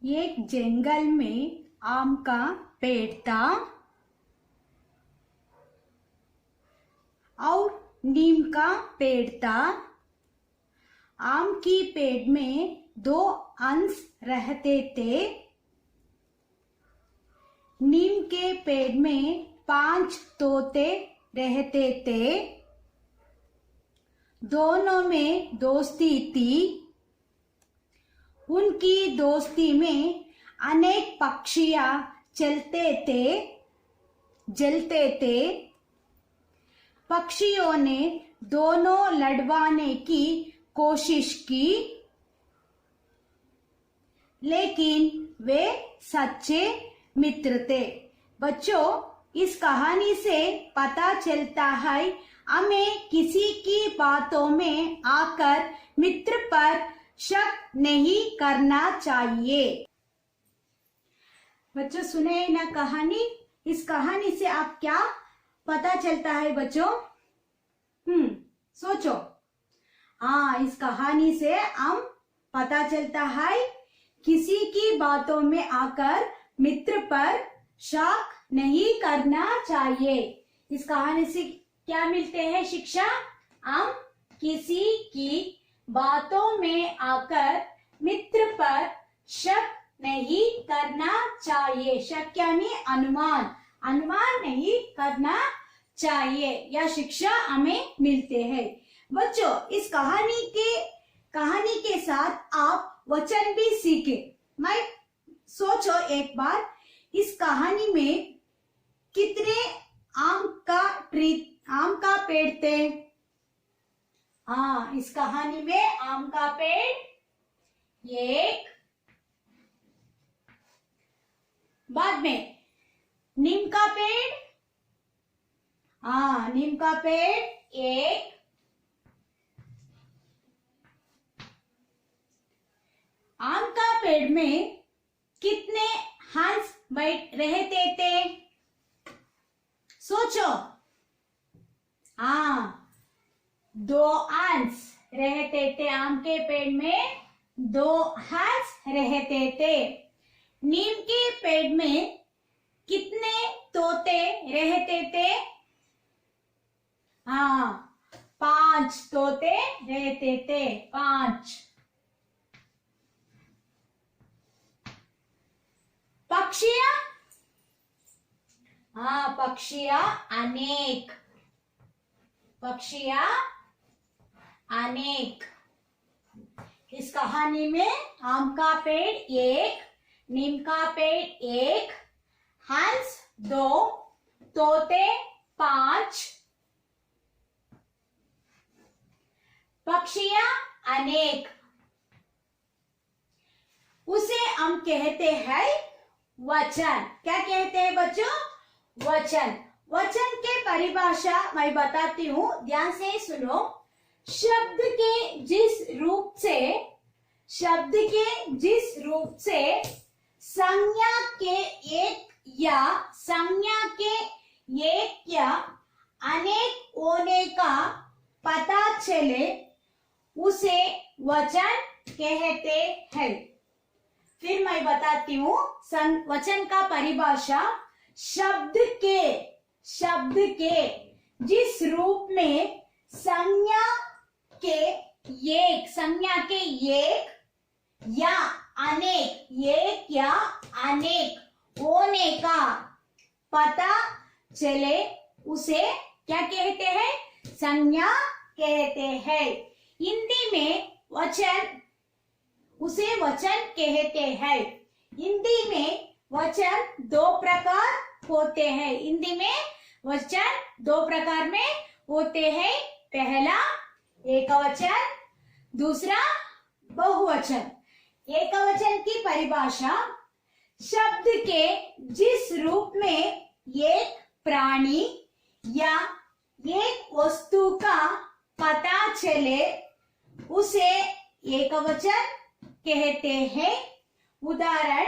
एक जंगल में आम का पेड़ था और नीम का पेड़ था। आम की पेड़ में 2 अंश रहते थे। नीम के पेड़ में 5 तोते रहते थे। दोनों में दोस्ती थी। उनकी दोस्ती में अनेक पक्षियां जलते थे। पक्षियों ने दोनों लड़वाने की कोशिश की, लेकिन वे सच्चे मित्र थे। बच्चों, इस कहानी से पता चलता है हमें किसी की बातों में आकर मित्र पर शक नहीं करना चाहिए। बच्चों, सुने ना कहानी। इस कहानी से आप क्या पता चलता है बच्चों? सोचो। हाँ, इस कहानी से हम पता चलता है किसी की बातों में आकर मित्र पर शक नहीं करना चाहिए। इस कहानी से क्या मिलते हैं शिक्षा? हम किसी की बातों में आकर मित्र पर शक नहीं करना चाहिए। शक यानी अनुमान नहीं करना चाहिए। यह शिक्षा हमें मिलते हैं। बच्चों, इस कहानी के साथ आप वचन भी सीखे। मैं सोचो एक बार, इस कहानी में कितने आम का पेड़ थे? हाँ, इस कहानी में आम का पेड़ 1। बाद में नीम का पेड़, हाँ, नीम का पेड़ 1। आम का पेड़ में कितने हंस रहते थे? सोचो। हाँ, 2 अंश रहते थे। आम के पेड़ में 2 हंस रहते थे। नीम के पेड़ में कितने तोते रहते थे? हाँ, 5 तोते रहते थे। 5 पक्षियां, हाँ, पक्षियां अनेक। इस कहानी में आम का पेड़ 1, नीम का पेड़ 1, हंस 2, तोते 5, पक्षियां अनेक। उसे हम कहते हैं वचन। क्या कहते हैं बच्चों? वचन के परिभाषा मैं बताती हूँ, ध्यान से सुनो। शब्द के जिस रूप से संज्ञा के एक या अनेक होने का पता चले, उसे वचन कहते हैं। फिर मैं बताती हूँ वचन का परिभाषा। शब्द के जिस रूप में संज्ञा के एक या अनेक होने का पता चले, उसे क्या कहते हैं? संज्ञा कहते हैं। हिंदी में उसे वचन कहते हैं। हिंदी में वचन 2 प्रकार होते हैं। हिंदी में वचन 2 प्रकार में होते हैं। पहला एकवचन, दूसरा बहुवचन। एकवचन की परिभाषा: शब्द के जिस रूप में एक प्राणी या एक वस्तु का पता चले, उसे एकवचन कहते हैं। उदाहरण,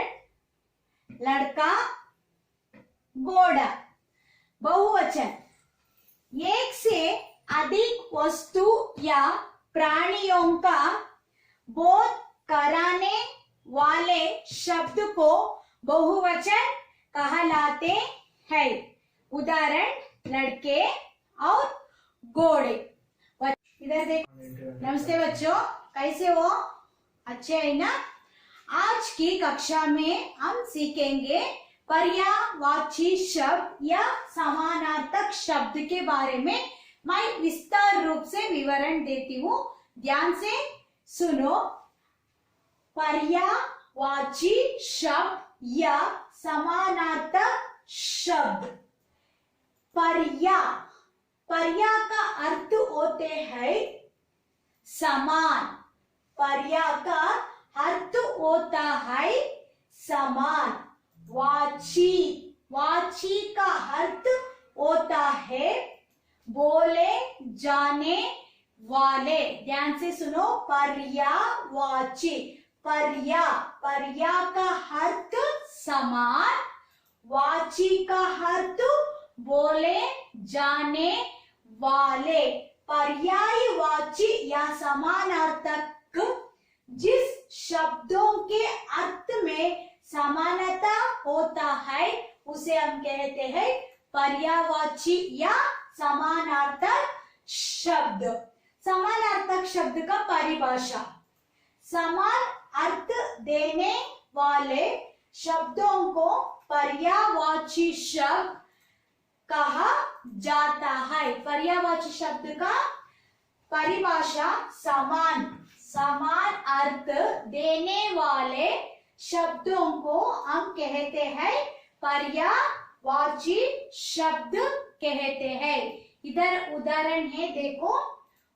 लड़का, घोड़ा। बहुवचन: एक से अधिक वस्तु या प्राणियों का बोध कराने वाले शब्द को बहुवचन कहलाते हैं। उदाहरण लड़के और घोड़े। इधर देखो। नमस्ते बच्चों, कैसे हो? अच्छे है ना? आज की कक्षा में हम सीखेंगे पर्यायवाची शब्द या समानार्थक शब्द के बारे में। मैं विस्तार रूप से विवरण देती हूँ, ध्यान से सुनो। पर्यायवाची शब्द या समानार्थक शब्द। पर्याय का अर्थ होते हैं समान। पर्याय का अर्थ होता है समान। वाची का अर्थ होता है बोले जाने वाले। ध्यान से सुनो। पर्यायवाची पर्याय का अर्थ समान, वाची का अर्थ बोले जाने वाले। पर्यायवाची या समानार्थक जिस शब्दों के अर्थ में समानता होता है उसे हम कहते हैं पर्यायवाची या समानार्थक शब्द। समानार्थक शब्द का परिभाषा। समान अर्थ देने वाले शब्दों को पर्यायवाची शब्द कहा जाता है। पर्यायवाची शब्द का परिभाषा समान अर्थ देने वाले शब्दों को हम कहते हैं पर्यायवाची शब्द कहते हैं। इधर उदाहरण है, देखो।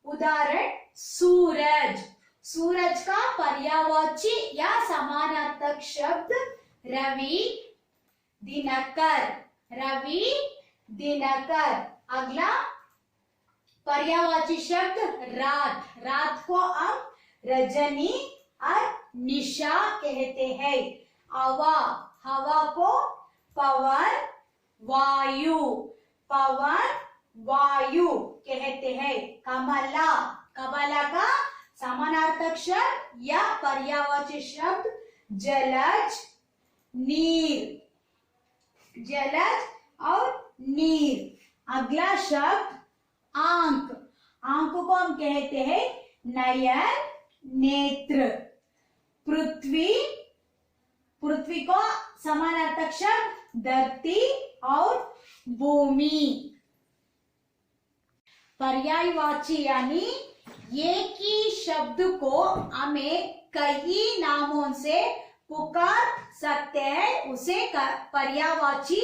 उदाहरण सूरज। सूरज का पर्यायवाची या समानार्थक शब्द रवि, दिनकर। अगला पर्यायवाची शब्द रात को हम रजनी और निशा कहते हैं। हवा को पवन वायु कहते हैं। कमला का समानार्थक शब्द या पर्यायवाची शब्द जलज और नीर। अगला शब्द आंख को हम कहते हैं नयन, नेत्र। पृथ्वी को समानार्थक शब्द धरती और भूमि। पर्यायवाची यानी एक ही शब्द को हमें कई नामों से पुकार सकते हैं, उसे पर्यायवाची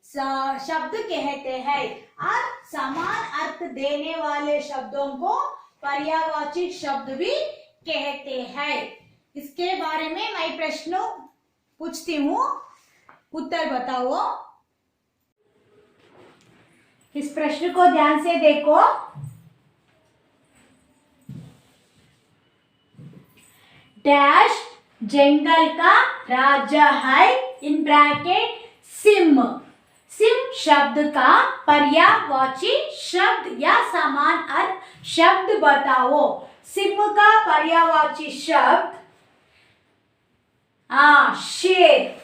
शब्द कहते हैं। और समान अर्थ देने वाले शब्दों को पर्यायवाची शब्द भी कहते हैं। इसके बारे में मैं प्रश्न पूछती हूँ, उत्तर बताओ। इस प्रश्न को ध्यान से देखो। डैश जंगल का राजा है, इन ब्रैकेट सिंह शब्द का पर्यायवाची शब्द या समान अर्थ शब्द बताओ। सिंह का पर्यायवाची शब्द शेर।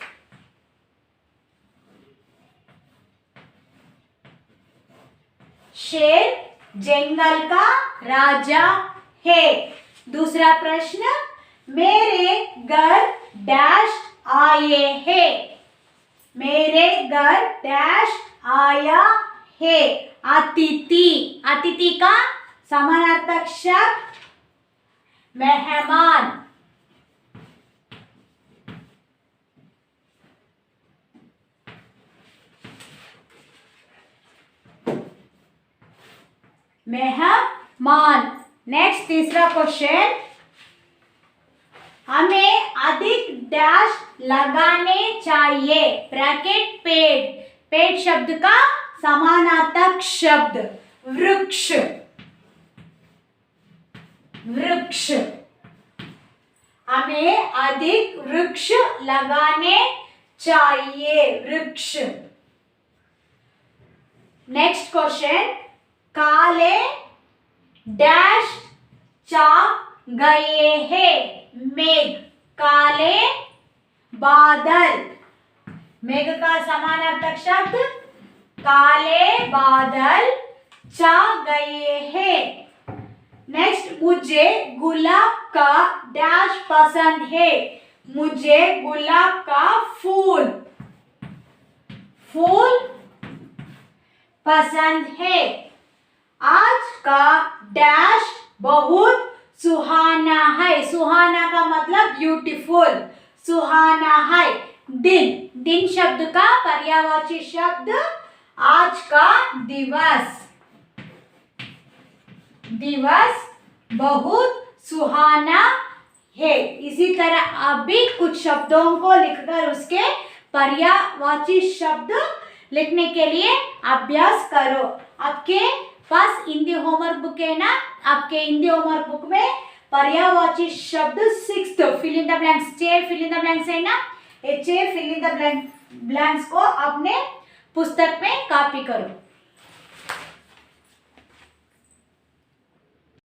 शेर जंगल का राजा है। दूसरा प्रश्न, मेरे घर डैश आए हैं। मेरे घर डैश आया है। अतिथि का समानार्थक शब्द मेहमान। नेक्स्ट तीसरा क्वेश्चन, हमें अधिक डैश लगाने चाहिए। ब्रैकेट पेड़ शब्द का समानार्थक शब्द वृक्ष। हमें अधिक वृक्ष लगाने चाहिए, वृक्ष। नेक्स्ट क्वेश्चन, काले डैश चा गए हैं। मेघ। काले बादल, मेघ का समानार्थक शब्द काले बादल छा गए हैं। नेक्स्ट, मुझे गुलाब का डैश पसंद है, मुझे गुलाब का फूल पसंद है। आज का डैश बहुत सुहाना है, सुहाना का मतलब ब्यूटीफुल, सुहाना है। दिन शब्द का पर्यायवाची शब्द आज का दिवस बहुत सुहाना है। इसी तरह आप भी कुछ शब्दों को लिखकर उसके पर्यायवाची शब्द लिखने के लिए अभ्यास करो। आपके पास हिंदी होमवर्क बुक है ना, आपके हिंदी होमवर्क बुक में पर्यायवाची शब्द 6th fill in the blanks, 6 fill in the blanks है ना, ये 6 फिल इन द ब्लैंक्स को अपने पुस्तक में कॉपी करो।